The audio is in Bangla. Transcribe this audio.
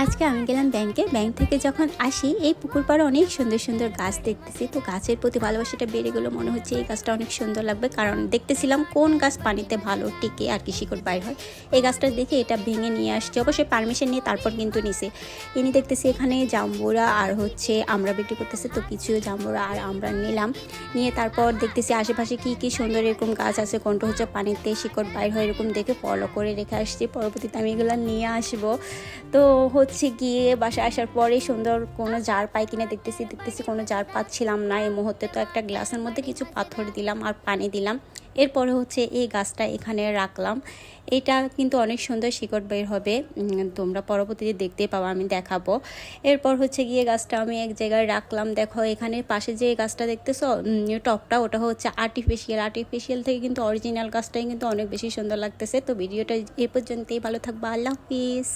আজকে আমি গেলাম ব্যাংকে। ব্যাংক থেকে যখন আসি এই পুকুর পাড়ে অনেক সুন্দর সুন্দর গাছ দেখতেছি। তো গাছের প্রতি ভালোবাসাটা বেড়ে গেলো। মনে হচ্ছে এই গাছটা অনেক সুন্দর লাগবে, কারণ দেখতেছিলাম কোন গাছ পানিতে ভালো টিকে আর কি শিকড় বাইর হয়। এই গাছটা দেখে এটা ভেঙে নিয়ে আসছে, অবশ্যই পারমিশন নিয়ে তারপর কিন্তু নিছে। ইনি দেখতেছি এখানে জাম্বুরা আর হচ্ছে আমরা বিক্রি করতেছে, তো কিছু জাম্বুরা আর আমরা নিলাম। নিয়ে তারপর দেখতেছি আশেপাশে কি কি সুন্দর এরকম গাছ আছে, কোনটা হচ্ছে পানিতে শিকড় বাইর হয় এরকম দেখে ফলো করে রেখে আসছি। পরবর্তীতে আমি এগুলো নিয়ে আসবো। তো হচ্ছে গিয়ে বাসায় আসার পরে সুন্দর কোনো জার পাই কিনা দেখতেছি কোনো জার পাচ্ছিলাম না। এই মুহূর্তে তো একটা গ্লাসের মধ্যে কিছু পাথর দিলাম আর পানি দিলাম। এরপরে হচ্ছে এই গাছটা এখানে রাখলাম। এটা কিন্তু অনেক সুন্দর শিকড় বের হবে, তোমরা পরবর্তীতে দেখতে পাবো, আমি দেখাবো। এরপর হচ্ছে গিয়ে গাছটা আমি এক জায়গায় রাখলাম। দেখো এখানে পাশে যে গাছটা দেখতেছো টপটা, ওটা হচ্ছে আর্টিফিশিয়াল থেকে কিন্তু অরিজিনাল গাছটাই কিন্তু অনেক বেশি সুন্দর লাগতেছে। তো ভিডিওটা এ পর্যন্তই, ভালো থাকবো, আল্লাহ হাফিজ।